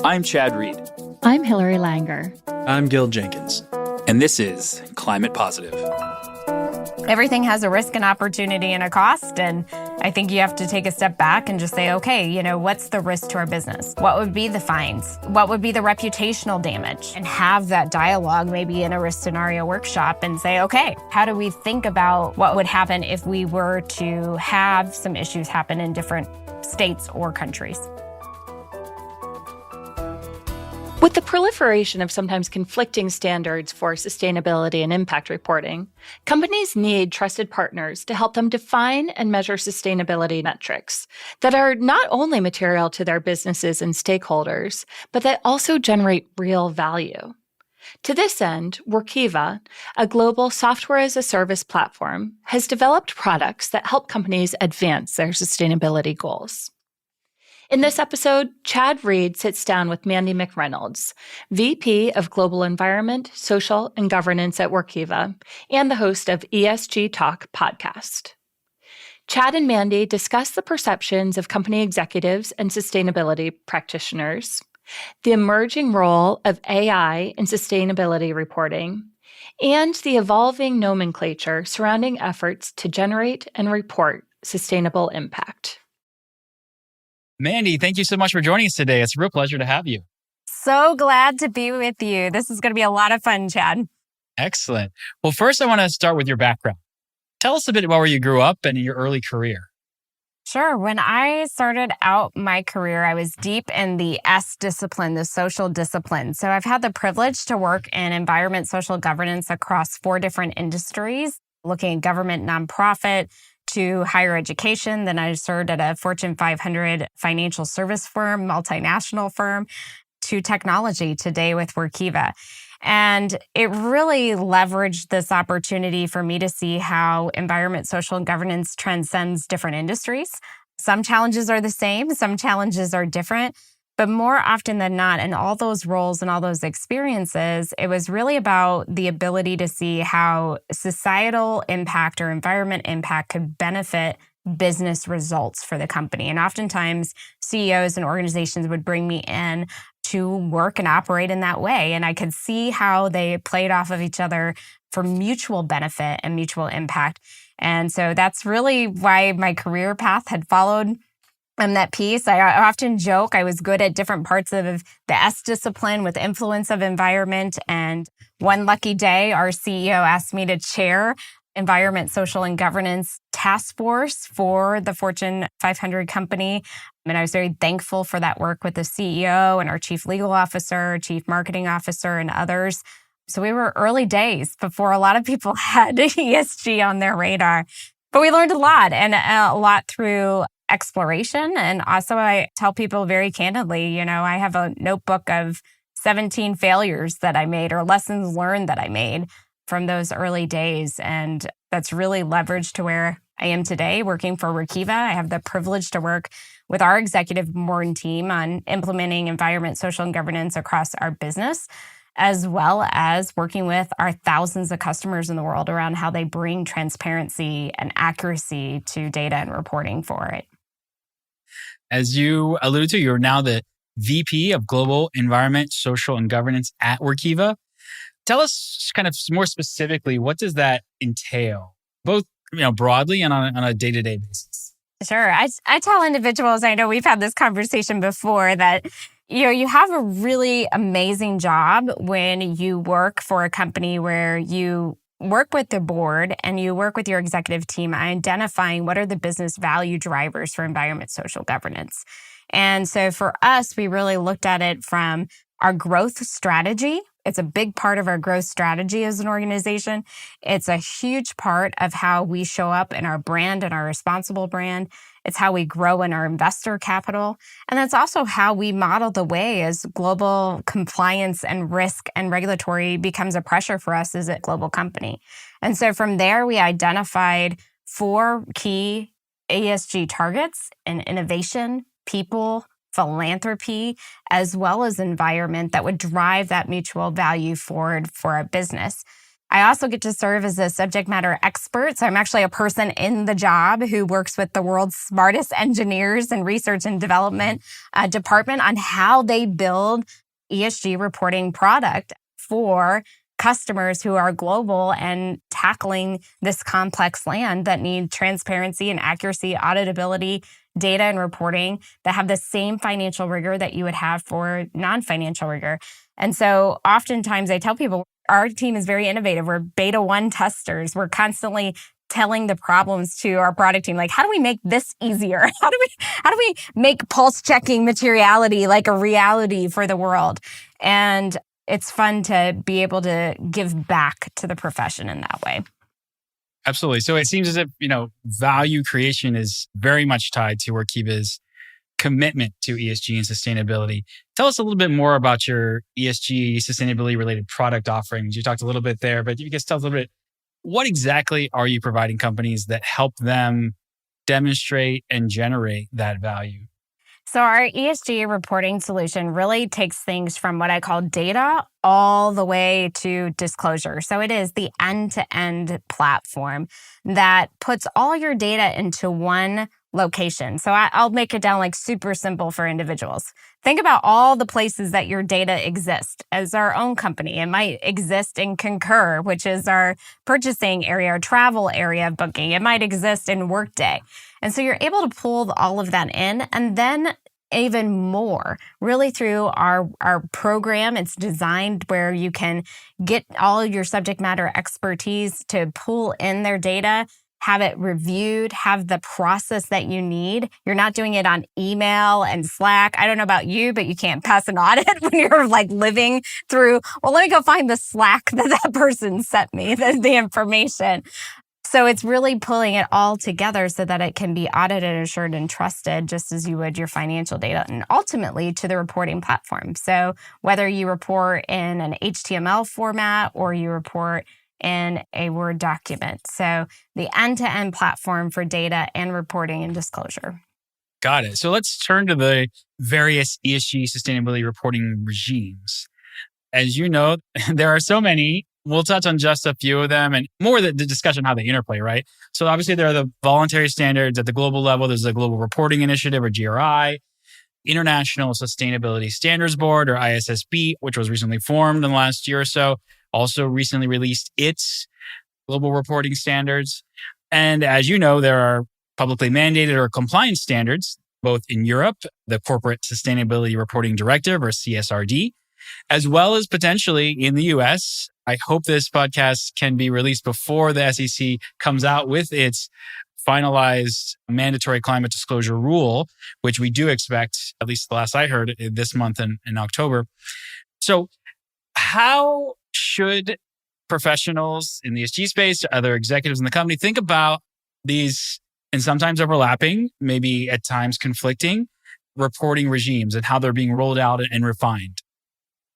I'm Chad Reed. I'm Hillary Langer. I'm Gil Jenkins. And this is Climate Positive. Everything has a risk, an opportunity, and a cost. And I think you have to take a step back and just say, okay, what's the risk to our business? What would be the fines? What would be the reputational damage? And have that dialogue maybe in a risk scenario workshop and say, okay, how do we think about what would happen if we were to have some issues happen in different states or countries? With the proliferation of sometimes conflicting standards for sustainability and impact reporting, companies need trusted partners to help them define and measure sustainability metrics that are not only material to their businesses and stakeholders, but that also generate real value. To this end, Workiva, a global software-as-a-service platform, has developed products that help companies advance their sustainability goals. In this episode, Chad Reed sits down with Mandi McReynolds, VP of Global Environment, Social, and Governance at Workiva, and the host of ESG Talk podcast. Chad and Mandi discuss the perceptions of company executives and sustainability practitioners, the emerging role of AI in sustainability reporting, and the evolving nomenclature surrounding efforts to generate and report sustainable impact. Mandi, thank you so much for joining us today. It's a real pleasure to have you. So glad to be with you. This is going to be a lot of fun, Chad. Excellent. Well, first, I want to start with your background. Tell us a bit about where you grew up and your early career. Sure. When I started out my career, I was deep in the S discipline, the social discipline. So I've had the privilege to work in environment, social governance across 4 different industries, looking at government, nonprofit, to higher education. Then I served at a Fortune 500 financial service firm, multinational firm, to technology today with Workiva. And it really leveraged this opportunity for me to see how environment, social, and governance transcends different industries. Some challenges are the same, some challenges are different. But more often than not, in all those roles and all those experiences, it was really about the ability to see how societal impact or environment impact could benefit business results for the company. And oftentimes, CEOs and organizations would bring me in to work and operate in that way. And I could see how they played off of each other for mutual benefit and mutual impact. And so that's really why my career path had followed that piece. I often joke I was good at different parts of the S discipline with influence of environment. And one lucky day, our CEO asked me to chair Environment, Social, and Governance Task Force for the Fortune 500 company. And I was very thankful for that work with the CEO and our Chief Legal Officer, Chief Marketing Officer, and others. So we were early days before a lot of people had ESG on their radar. But we learned a lot, and a lot through exploration. And also I tell people very candidly, I have a notebook of 17 failures that I made or lessons learned that I made from those early days. And that's really leveraged to where I am today working for Workiva. I have the privilege to work with our executive board team on implementing environment, social, and governance across our business, as well as working with our thousands of customers in the world around how they bring transparency and accuracy to data and reporting for it. As you alluded to, you're now the VP of Global Environment, Social, and Governance at Workiva. Tell us kind of more specifically, what does that entail, both broadly and on a day-to-day basis? Sure. I tell individuals, I know we've had this conversation before, that you have a really amazing job when you work for a company where you work with the board and you work with your executive team identifying what are the business value drivers for environment, social governance. And so for us, we really looked at it from our growth strategy. It's a big part of our growth strategy as an organization. It's a huge part of how we show up in our brand and our responsible brand. It's how we grow in our investor capital. And that's also how we model the way as global compliance and risk and regulatory becomes a pressure for us as a global company. And so from there, we identified 4 key ESG targets in innovation, people, philanthropy, as well as environment that would drive that mutual value forward for our business. I also get to serve as a subject matter expert. So I'm actually a person in the job who works with the world's smartest engineers and research and development department on how they build ESG reporting product for customers who are global and tackling this complex land that need transparency and accuracy, auditability, data and reporting that have the same financial rigor that you would have for non-financial rigor. And so oftentimes I tell people our team is very innovative. We're beta 1 testers. We're constantly telling the problems to our product team, like, how do we make this easier? How do we make pulse checking materiality like a reality for the world? And it's fun to be able to give back to the profession in that way. Absolutely. So it seems as if, value creation is very much tied to Workiva's commitment to ESG and sustainability. Tell us a little bit more about your ESG sustainability related product offerings. You talked a little bit there, but you can tell us a little bit, what exactly are you providing companies that help them demonstrate and generate that value? So our ESG reporting solution really takes things from what I call data all the way to disclosure. So it is the end-to-end platform that puts all your data into one location. So I'll make it down like super simple for individuals. Think about all the places that your data exist. As our own company, it might exist in Concur, which is our purchasing area, our travel area of booking. It might exist in Workday. And so you're able to pull all of that in, and then even more really through our program. It's designed where you can get all your subject matter expertise to pull in their data, have it reviewed, have the process that you need. You're not doing it on email and Slack. I don't know about you, but you can't pass an audit when you're like living through, well, let me go find the Slack that person sent me, the information. So it's really pulling it all together so that it can be audited, assured, and trusted, just as you would your financial data, and ultimately to the reporting platform. So whether you report in an HTML format or you report in a Word document. So the end-to-end platform for data and reporting and disclosure. Got it. So let's turn to the various ESG sustainability reporting regimes. As you know, there are so many. We'll touch on just a few of them and more the discussion how they interplay, right? So obviously there are the voluntary standards at the global level. There's the Global Reporting Initiative or GRI, International Sustainability Standards Board or ISSB, which was recently formed in the last year or so, also recently released its global reporting standards. And as you know, there are publicly mandated or compliance standards, both in Europe, the Corporate Sustainability Reporting Directive or CSRD, as well as potentially in the US. I hope this podcast can be released before the SEC comes out with its finalized mandatory climate disclosure rule, which we do expect, at least the last I heard, this month in October. So how should professionals in the ESG space, other executives in the company, think about these, and sometimes overlapping, maybe at times conflicting, reporting regimes and how they're being rolled out and refined?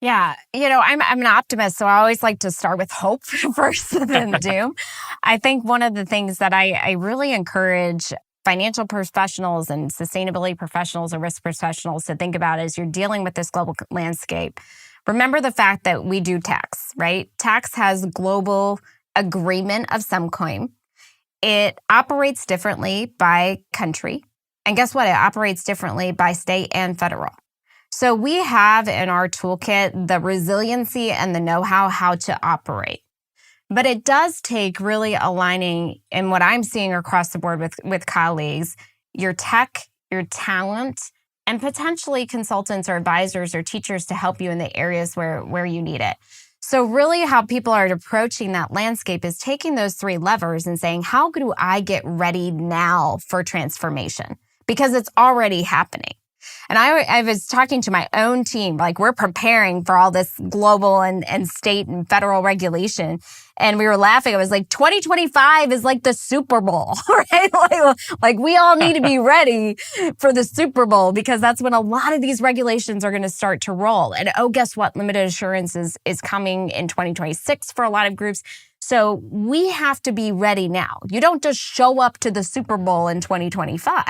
Yeah, I'm an optimist, so I always like to start with hope first than doom. I think one of the things that I really encourage financial professionals and sustainability professionals or risk professionals to think about as you're dealing with this global landscape. Remember the fact that we do tax, right? Tax has global agreement of some kind. It operates differently by country. And guess what? It operates differently by state and federal. So we have in our toolkit the resiliency and the know-how how to operate. But it does take really aligning in what I'm seeing across the board with colleagues, your tech, your talent, and potentially consultants or advisors or teachers to help you in the areas where you need it. So really how people are approaching that landscape is taking those three levers and saying, how do I get ready now for transformation? Because it's already happening. And I was talking to my own team, like we're preparing for all this global and state and federal regulation. And we were laughing. I was like, 2025 is like the Super Bowl, right? Like we all need to be ready for the Super Bowl because that's when a lot of these regulations are going to start to roll. And guess what? Limited assurance is coming in 2026 for a lot of groups. So we have to be ready now. You don't just show up to the Super Bowl in 2025.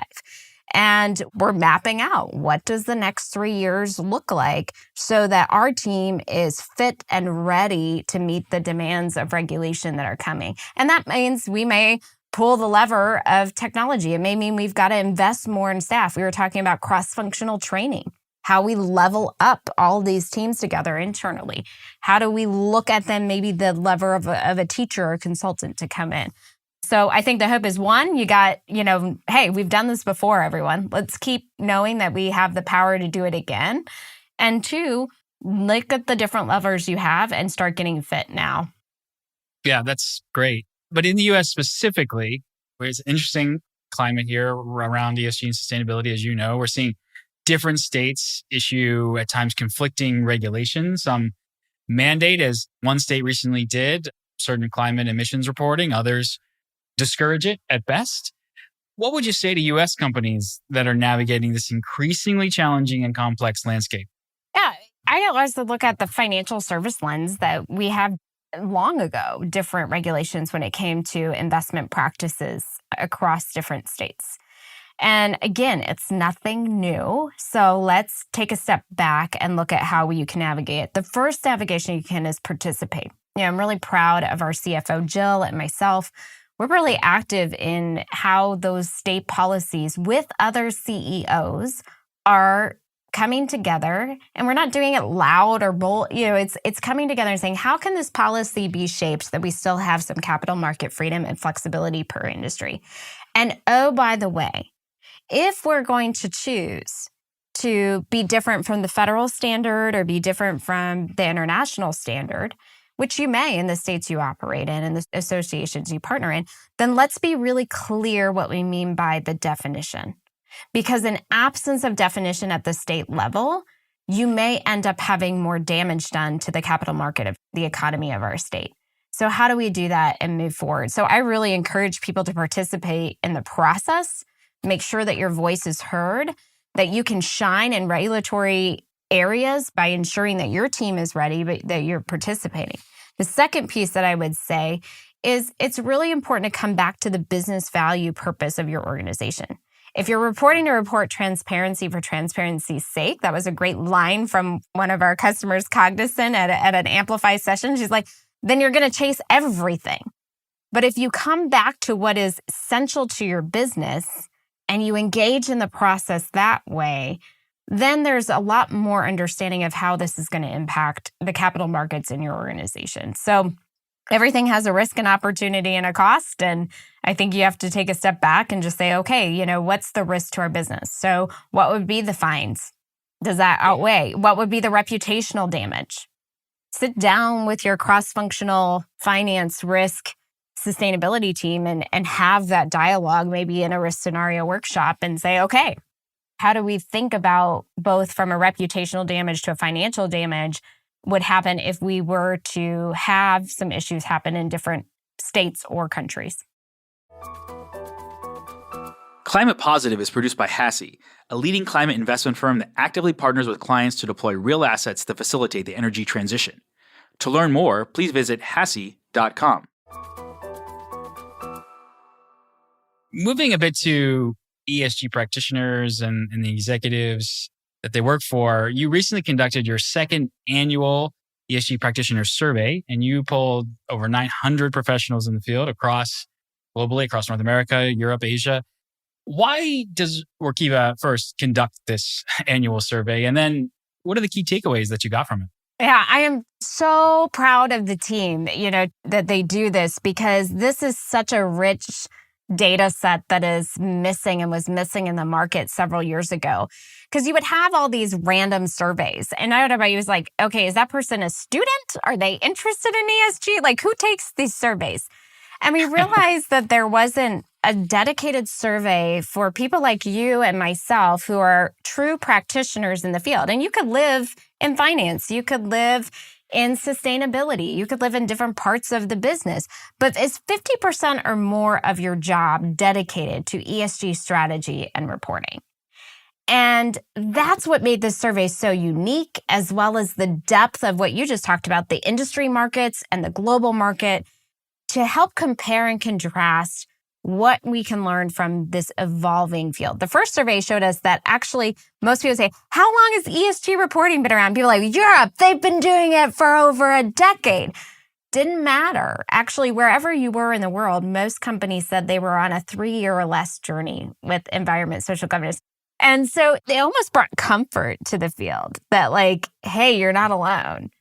And we're mapping out what does the next 3 years look like so that our team is fit and ready to meet the demands of regulation that are coming. And that means we may pull the lever of technology. It may mean we've got to invest more in staff. We were talking about cross-functional training, how we level up all these teams together internally. How do we look at them, maybe the lever of a teacher or consultant to come in? So I think the hope is, one, you got, hey, we've done this before, everyone. Let's keep knowing that we have the power to do it again. And two, look at the different levers you have and start getting fit now. Yeah, that's great. But in the US specifically, where it's an interesting climate here around ESG and sustainability, as you know, we're seeing different states issue at times conflicting regulations. Some mandate, as one state recently did, certain climate emissions reporting, others discourage it at best. What would you say to US companies that are navigating this increasingly challenging and complex landscape? Yeah, I also look at the financial service lens that we have long ago, different regulations when it came to investment practices across different states. And again, it's nothing new. So let's take a step back and look at how you can navigate it. The first navigation you can is participate. I'm really proud of our CFO, Jill, and myself. We're really active in how those state policies with other CEOs are coming together, and we're not doing it loud or bold. It's coming together and saying, how can this policy be shaped that we still have some capital market freedom and flexibility per industry? And oh, by the way, if we're going to choose to be different from the federal standard or be different from the international standard, which you may in the states you operate in and the associations you partner in, then let's be really clear what we mean by the definition. Because in absence of definition at the state level, you may end up having more damage done to the capital market of the economy of our state. So how do we do that and move forward? So I really encourage people to participate in the process, make sure that your voice is heard, that you can shine in regulatory areas by ensuring that your team is ready, but that you're participating. The second piece that I would say is it's really important to come back to the business value purpose of your organization. If you're reporting to report transparency for transparency's sake, that was a great line from one of our customers, Cognizant, at an Amplify session. She's like, then you're going to chase everything. But if you come back to what is essential to your business and you engage in the process that way, then there's a lot more understanding of how this is going to impact the capital markets in your organization. So everything has a risk and opportunity and a cost. And I think you have to take a step back and just say, okay, what's the risk to our business? So what would be the fines? Does that outweigh? What would be the reputational damage? Sit down with your cross-functional finance risk sustainability team and have that dialogue, maybe in a risk scenario workshop, and say, okay, how do we think about both from a reputational damage to a financial damage would happen if we were to have some issues happen in different states or countries? Climate Positive is produced by HASI, a leading climate investment firm that actively partners with clients to deploy real assets that facilitate the energy transition. To learn more, please visit hasi.com. Moving a bit to ESG practitioners and the executives that they work for, you recently conducted your second annual ESG practitioner survey, and you polled over 900 professionals in the field globally, across North America, Europe, Asia. Why does Workiva first conduct this annual survey? And then what are the key takeaways that you got from it? Yeah, I am so proud of the team, that they do this, because this is such a rich data set that is missing and was missing in the market several years ago. Because you would have all these random surveys. And everybody was like, okay, is that person a student? Are they interested in ESG? Like, who takes these surveys? And we realized that there wasn't a dedicated survey for people like you and myself who are true practitioners in the field. And you could live in finance. You could live in sustainability. You could live in different parts of the business. But is 50% or more of your job dedicated to ESG strategy and reporting? And that's what made this survey so unique, as well as the depth of what you just talked about, the industry markets and the global market, to help compare and contrast what we can learn from this evolving field. The first survey showed us that actually most people say, how long has ESG reporting been around? People are like, Europe, they've been doing it for over a decade. Didn't matter. Actually, wherever you were in the world, most companies said they were on a 3-year or less journey with environment, social governance. And so they almost brought comfort to the field that like, hey, you're not alone.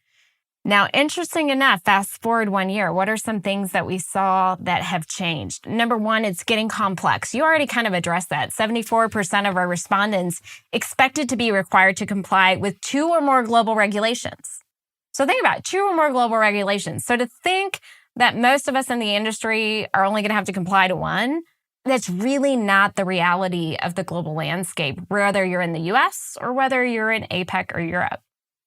Now, interesting enough, fast forward 1 year, what are some things that we saw that have changed? Number one, it's getting complex. You already kind of addressed that. 74% of our respondents expected to be required to comply with 2 or more global regulations. So think about it, 2 or more global regulations. So to think that most of us in the industry are only going to have to comply to 1, that's really not the reality of the global landscape, whether you're in the US or whether you're in APEC or Europe.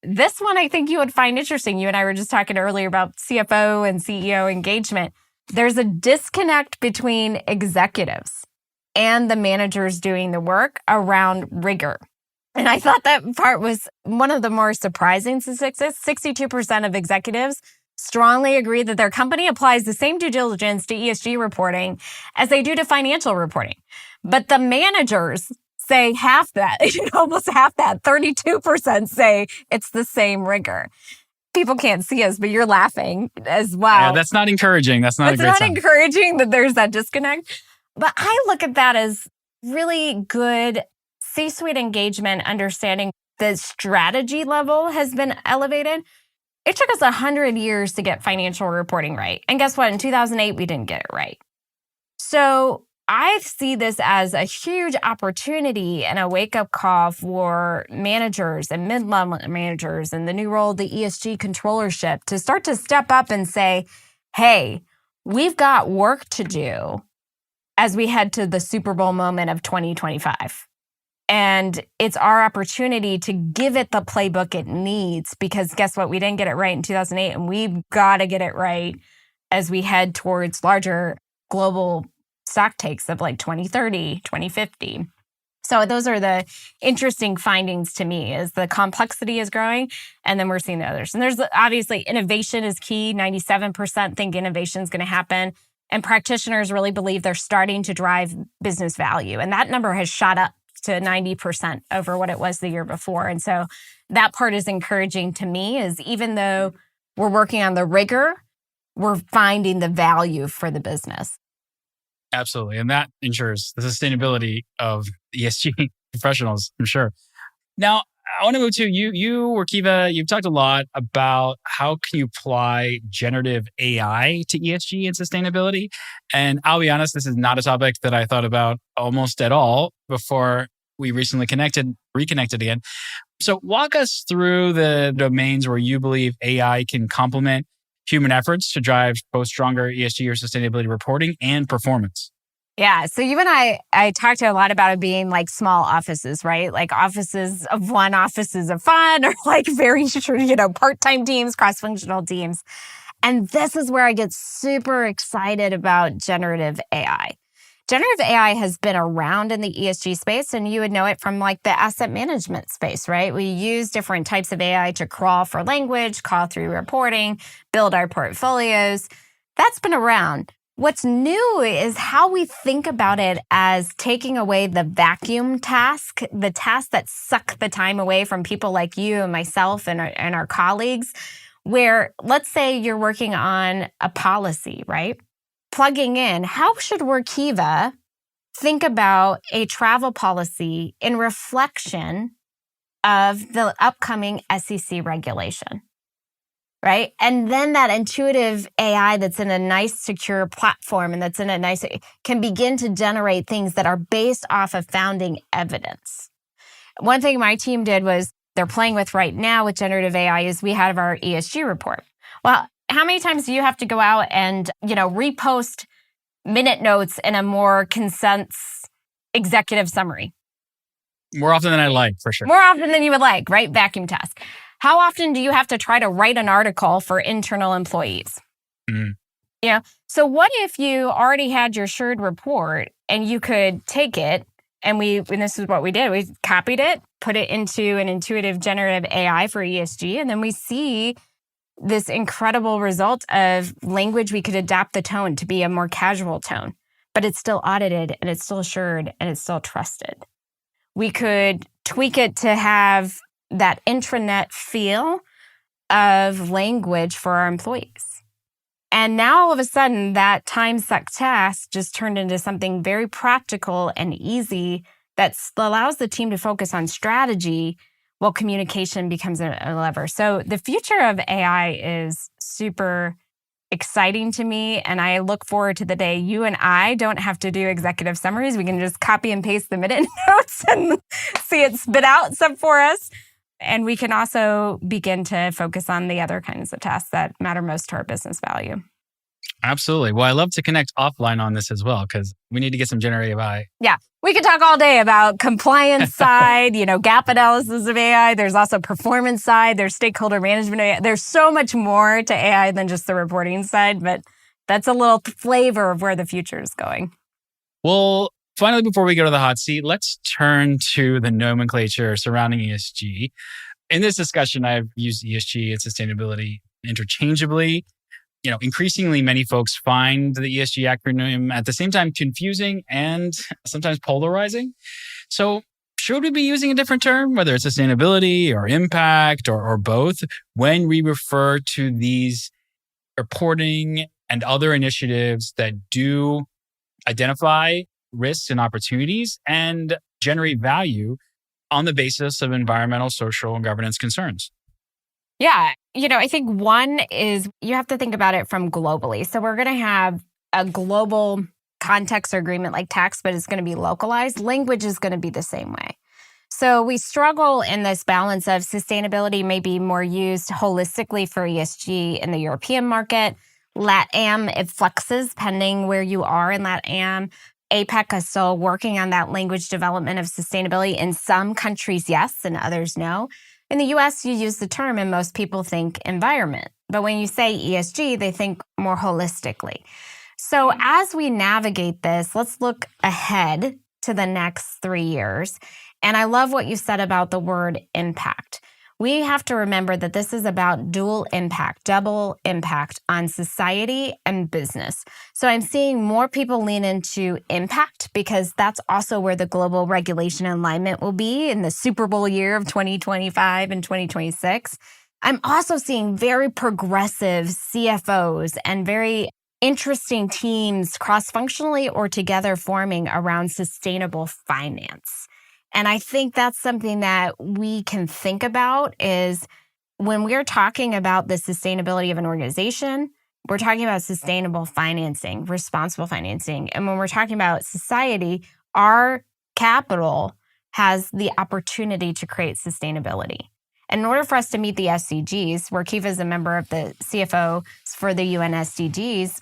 This one I think you would find interesting. You and I were just talking earlier about CFO and CEO engagement. There's a disconnect between executives and the managers doing the work around rigor. And I thought that part was one of the more surprising statistics. 62% of executives strongly agree that their company applies the same due diligence to ESG reporting as they do to financial reporting. But the managers say half that, almost half that, 32% say it's the same rigor. People can't see us, but you're laughing as well. Yeah, that's not encouraging. That's not a great sign. It's not encouraging that there's that disconnect. But I look at that as really good C-suite engagement, understanding the strategy level has been elevated. It took us 100 years to get financial reporting right. And guess what? In 2008, we didn't get it right. So I see this as a huge opportunity and a wake-up call for managers and mid-level managers and the new role of the ESG controllership to start to step up and say, hey, we've got work to do as we head to the Super Bowl moment of 2025. And it's our opportunity to give it the playbook it needs, because guess what? We didn't get it right in 2008, and we've got to get it right as we head towards larger global stock takes of like 2030, 2050. So those are the interesting findings to me, is the complexity is growing, and then we're seeing the others. And there's obviously innovation is key. 97% think innovation is going to happen. And practitioners really believe they're starting to drive business value. And that number has shot up to 90% over what it was the year before. And so that part is encouraging to me, is even though we're working on the rigor, we're finding the value for the business. Absolutely. And that ensures the sustainability of ESG professionals, I'm sure. Now, I want to move to you, Workiva. You've talked a lot about how can you apply generative AI to ESG and sustainability. And I'll be honest, this is not a topic that I thought about almost at all before we recently reconnected again. So walk us through the domains where you believe AI can complement human efforts to drive both stronger ESG or sustainability reporting and performance. Yeah. So you and I talked a lot about it being like small offices, right? Like offices of one, offices of fun, or like very, part-time teams, cross-functional teams. And this is where I get super excited about generative AI. Generative AI has been around in the ESG space, and you would know it from like the asset management space, right? We use different types of AI to crawl for language, crawl through reporting, build our portfolios. That's been around. What's new is how we think about it as taking away the vacuum task, the tasks that suck the time away from people like you and myself and our colleagues, where let's say you're working on a policy, right? Plugging in, how should Workiva think about a travel policy in reflection of the upcoming SEC regulation? Right? And then that intuitive AI that's in a nice, secure platform and that's in a nice, can begin to generate things that are based off of founding evidence. One thing my team did was they're playing with right now with generative AI is we have our ESG report. Well, how many times do you have to go out and, repost minute notes in a more condensed executive summary? More often than I like, for sure. More often than you would like, right? Vacuum task. How often do you have to try to write an article for internal employees? Mm-hmm. So what if you already had your shared report and you could take it, and this is what we did. We copied it, put it into an intuitive generative AI for ESG, and then we see this incredible result of language. We could adapt the tone to be a more casual tone. but it's still audited and it's still assured and it's still trusted. We could tweak it to have that intranet feel of language for our employees. And now all of a sudden, that time-suck task just turned into something very practical and easy that allows the team to focus on strategy while communication becomes a lever. So the future of AI is super exciting to me, and I look forward to the day you and I don't have to do executive summaries. We can just copy and paste the minute notes and see it spit out stuff for us. And we can also begin to focus on the other kinds of tasks that matter most to our business value. Absolutely. Well, I love to connect offline on this as well, because we need to get some generative AI. Yeah. We could talk all day about compliance side, gap analysis of AI. There's also performance side. There's stakeholder management AI. There's so much more to AI than just the reporting side, but that's a little flavor of where the future is going. Well, finally, before we go to the hot seat, let's turn to the nomenclature surrounding ESG. In this discussion, I've used ESG and sustainability interchangeably. Increasingly, many folks find the ESG acronym at the same time confusing and sometimes polarizing. So should we be using a different term, whether it's sustainability or impact or both, when we refer to these reporting and other initiatives that do identify risks and opportunities and generate value on the basis of environmental, social, and governance concerns? Yeah. I think one is you have to think about it from globally. So we're going to have a global context or agreement like tax, but it's going to be localized. Language is going to be the same way. So we struggle in this balance of sustainability may be more used holistically for ESG in the European market. LATAM, it fluxes pending where you are in LATAM. APEC is still working on that language development of sustainability. In some countries, yes, and others, no. In the US, you use the term and most people think environment. But when you say ESG, they think more holistically. So as we navigate this, let's look ahead to the next 3 years. And I love what you said about the word impact. We have to remember that this is about dual impact, double impact on society and business. So I'm seeing more people lean into impact because that's also where the global regulation alignment will be in the Super Bowl year of 2025 and 2026. I'm also seeing very progressive CFOs and very interesting teams cross-functionally or together forming around sustainable finance. And I think that's something that we can think about is when we're talking about the sustainability of an organization, we're talking about sustainable financing, responsible financing. And when we're talking about society, our capital has the opportunity to create sustainability. And in order for us to meet the SDGs, Workiva is a member of the CFO for the UN SDGs,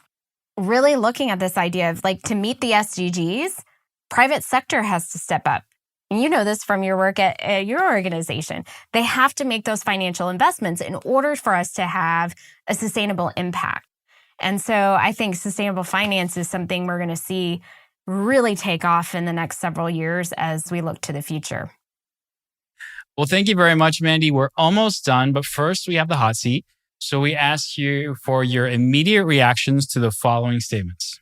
really looking at this idea of to meet the SDGs, private sector has to step up. And you know this from your work at your organization. They have to make those financial investments in order for us to have a sustainable impact. And so I think sustainable finance is something we're going to see really take off in the next several years as we look to the future. Well, thank you very much, Mandi. We're almost done, but first we have the hot seat. So we ask you for your immediate reactions to the following statements.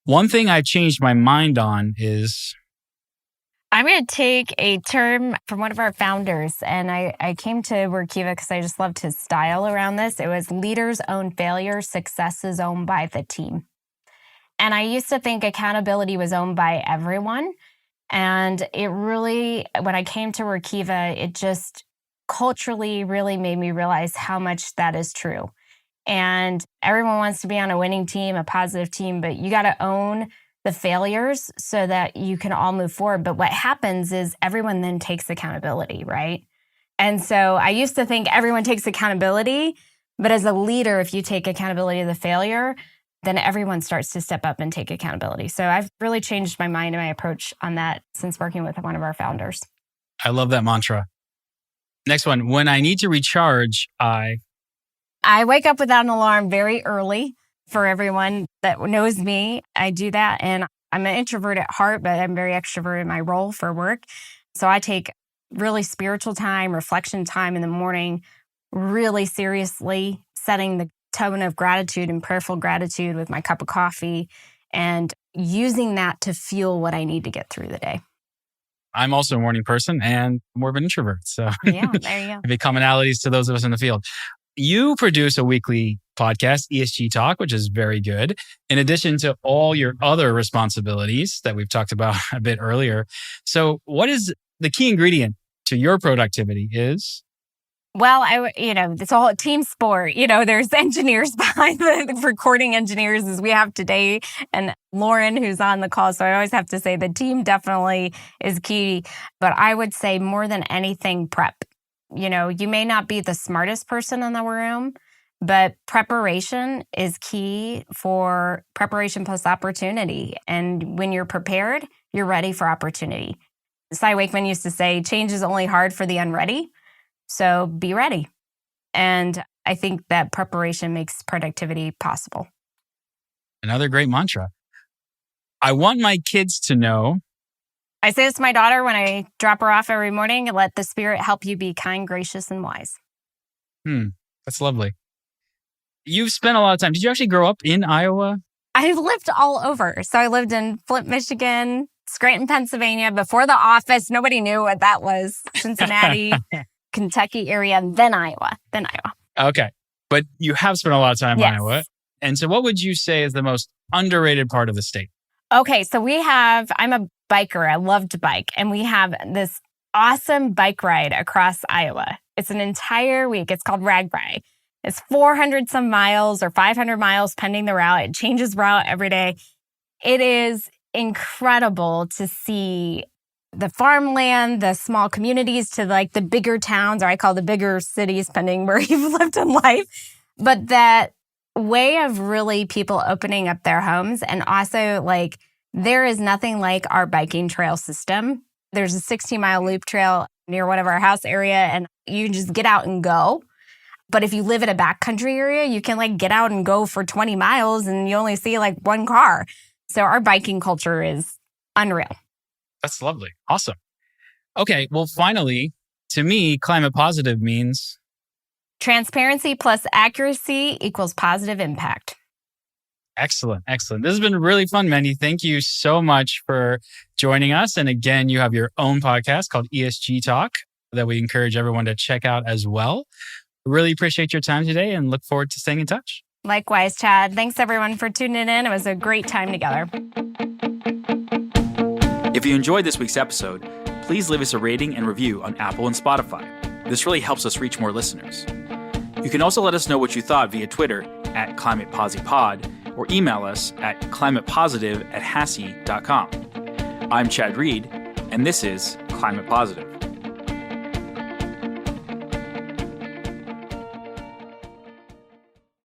One thing I changed my mind on is... I'm going to take a term from one of our founders, and I came to Workiva because I just loved his style around this. It was leaders own failure, success is owned by the team. And I used to think accountability was owned by everyone. And it really, when I came to Workiva, it just culturally really made me realize how much that is true. And everyone wants to be on a winning team, a positive team, but you got to own the failures so that you can all move forward. But what happens is everyone then takes accountability, right? And so I used to think everyone takes accountability, but as a leader, if you take accountability of the failure, then everyone starts to step up and take accountability. So I've really changed my mind and my approach on that since working with one of our founders. I love that mantra. Next one. When I need to recharge, I wake up without an alarm very early. For everyone that knows me, I do that. And I'm an introvert at heart, but I'm very extroverted in my role for work. So I take really spiritual time, reflection time in the morning, really seriously setting the tone of gratitude and prayerful gratitude with my cup of coffee and using that to fuel what I need to get through the day. I'm also a morning person and more of an introvert. So Yeah, there you go. maybe commonalities to those of us in the field. You produce a weekly podcast, ESG Talk, which is very good. In addition to all your other responsibilities that we've talked about a bit earlier. So what is the key ingredient to your productivity is? Well, it's all a team sport. There's engineers behind the recording engineers as we have today, and Lauren, who's on the call. So I always have to say the team definitely is key. But I would say more than anything, prep. You may not be the smartest person in the room, but preparation is key for preparation plus opportunity. And when you're prepared, you're ready for opportunity. Cy Wakeman used to say, change is only hard for the unready. So be ready. And I think that preparation makes productivity possible. Another great mantra. I want my kids to know. I say this to my daughter when I drop her off every morning, let the Spirit help you be kind, gracious, and wise. That's lovely. You've spent a lot of time. Did you actually grow up in Iowa? I've lived all over. So I lived in Flint, Michigan, Scranton, Pennsylvania. Before the office, nobody knew what that was. Cincinnati. Kentucky area, and then Iowa. Okay. But you have spent a lot of time in Yes. Iowa. And so what would you say is the most underrated part of the state? Okay, so I'm a biker. I love to bike. And we have this awesome bike ride across Iowa. It's an entire week. It's called RAGBRAI. It's 400 some miles or 500 miles, pending the route. It changes route every day. It is incredible to see the farmland, the small communities to like the bigger towns, or I call the bigger cities, depending where you've lived in life. But that way of really people opening up their homes. And also like, there is nothing like our biking trail system. There's a 16-mile loop trail near one of our house area, and you can just get out and go. But if you live in a backcountry area, you can like get out and go for 20 miles and you only see like one car. So our biking culture is unreal. That's lovely. Awesome. Okay. Well, finally, to me, climate positive means transparency plus accuracy equals positive impact. excellent. Excellent. This has been really fun, Mandi. Thank you so much for joining us. And again, you have your own podcast called ESG Talk that we encourage everyone to check out as well. Really appreciate your time today and look forward to staying in touch. Likewise, Chad. Thanks everyone for tuning in. It was a great time together. If you enjoyed this week's episode, please leave us a rating and review on Apple and Spotify. This really helps us reach more listeners. You can also let us know what you thought via Twitter at ClimatePosiPod or email us at climatepositive@hasi.com. I'm Chad Reed, and this is Climate Positive.